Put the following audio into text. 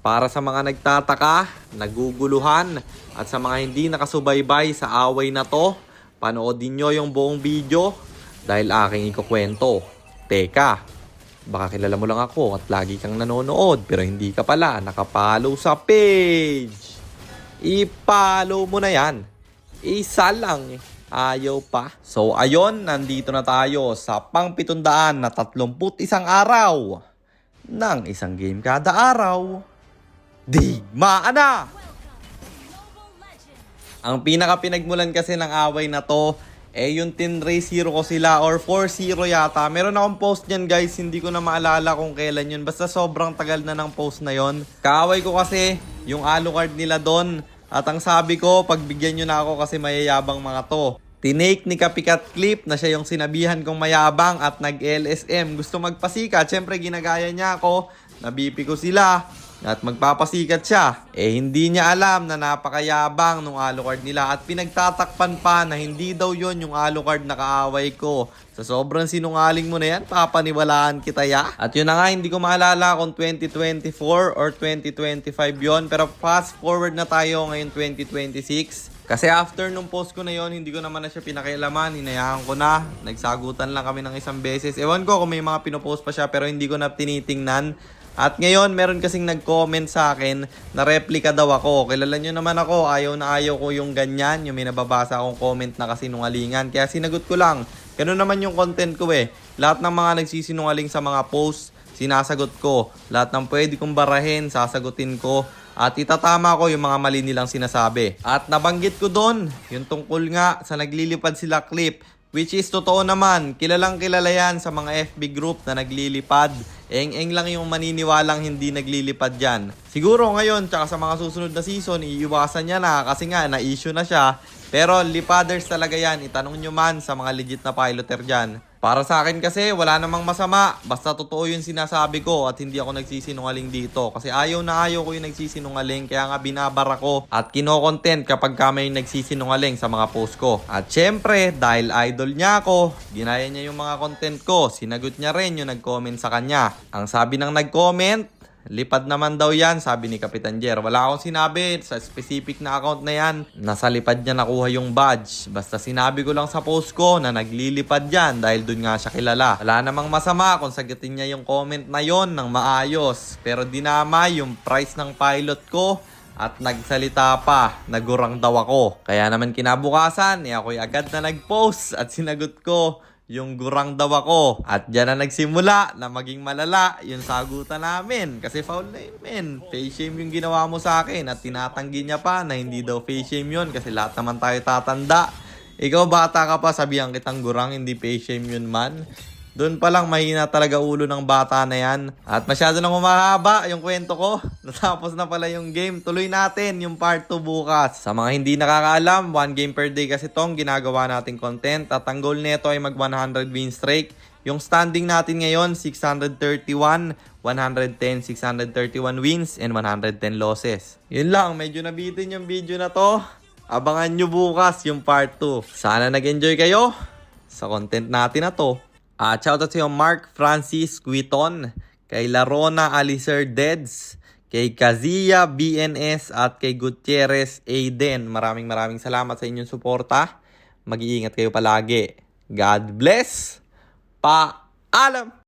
Para sa mga nagtataka, naguguluhan, at sa mga hindi nakasubaybay sa away na to, panoodin nyo yung buong video dahil aking ikukwento. Teka, baka kilala mo lang ako at lagi kang nanonood pero hindi ka pala nakapollow sa page. I-follow mo na yan. Isa lang. Ayaw pa. So ayon, nandito na tayo sa pang 731 araw ng isang game kada araw. Digmaan na! Ang pinaka-pinagmulan kasi ng away na to, yung 10-0 ko sila or 4-0 yata. Meron akong post niyan guys, hindi ko na maalala kung kailan yun. Basta sobrang tagal na ng post na yon. Kaaway ko kasi yung Alucard nila doon. At ang sabi ko, pagbigyan nyo na ako kasi mayayabang mga to. Tinake ni Kapikat Clip na siya yung sinabihan kong mayabang at nag-LSM. Gusto magpasikat, syempre ginagaya niya ako. Nabipi ko sila. At magpapasikat siya. Hindi niya alam na napakayabang nung Alucard nila. At pinagtatakpan pa na hindi daw yon yung Alucard na kaaway ko. Sa sobrang sinungaling mo na yan, papaniwalaan kita ya. At yun na nga, hindi ko maalala kung 2024 or 2025 yon. Pero fast forward na tayo ngayon 2026. Kasi after nung post ko na yon, hindi ko naman na siya pinakialaman. Hinayaan ko na. Nagsagutan lang kami ng isang beses. Ewan ko kung may mga pinopost pa siya pero hindi ko na tinitingnan. At ngayon, meron kasing nag-comment sa akin na replika daw ako. Kilala nyo naman ako, ayaw na ayaw ko yung ganyan. Yung may nababasa akong comment na kasinungalingan. Kaya sinagot ko lang. Ganun naman yung content ko eh. Lahat ng mga nagsisinungaling sa mga posts, sinasagot ko. Lahat ng pwede kong barahin, sasagutin ko. At itatama ko yung mga mali nilang sinasabi. At nabanggit ko doon, yung tungkol nga sa naglilipad sila clip. Which is totoo naman, kilalang kilala yan sa mga FB group na naglilipad. Eng-eng lang yung maniniwalang hindi naglilipad yan. Siguro ngayon, tsaka sa mga susunod na season, iiwasan niya na kasi nga na-issue na siya. Pero lipaders talaga yan, itanong nyo man sa mga legit na piloter dyan. Para sa akin kasi, wala namang masama. Basta totoo yung sinasabi ko at hindi ako nagsisinungaling dito. Kasi ayaw na ayaw ko yung nagsisinungaling. Kaya nga binabara ko at kino-content kapag may nagsisinungaling sa mga post ko. At syempre, dahil idol niya ako, ginaya niya yung mga content ko. Sinagot niya rin yung nag-comment sa kanya. Ang sabi ng nag-comment, lipad naman daw yan, sabi ni Kapitan Jer. Wala akong sinabi sa specific na account na yan. Nasa lipad niya nakuha yung badge. Basta sinabi ko lang sa post ko na naglilipad yan dahil dun nga siya kilala. Wala namang masama kung sagutin niya yung comment na yon ng maayos. Pero dinama yung price ng pilot ko at nagsalita pa, nagurang daw ako. Kaya naman kinabukasan, ako'y agad na nag-post at sinagot ko yung gurang daw ako. At dyan na nagsimula na maging malala yung sagutan namin. Kasi foul na yun, men. Face shame yung ginawa mo sa akin at tinatanggi niya pa na hindi daw face shame yun kasi lahat naman tayo tatanda. Ikaw bata ka pa, sabihan kitang gurang, hindi face shame yun man. Doon pa lang mahina talaga ulo ng bata na yan. At masyado nang humahaba yung kwento ko. Natapos na pala yung game. Tuloy natin yung part 2 bukas. Sa mga hindi nakakaalam, 1 game per day kasi tong ginagawa nating content. At ang goal nito ay mag 100 win streak. Yung standing natin ngayon, 631, 110, 631 wins and 110 losses. Yun lang, medyo nabitin yung video na to. Abangan nyo bukas yung part 2. Sana nag-enjoy kayo sa content natin na to. Shoutout sa iyo Mark Francis Guiton, kay Larona Alicer Deds, kay Kazia BNS at kay Gutierrez Aiden. Maraming salamat sa inyong suporta. Mag-iingat kayo palagi. God bless. Paalam!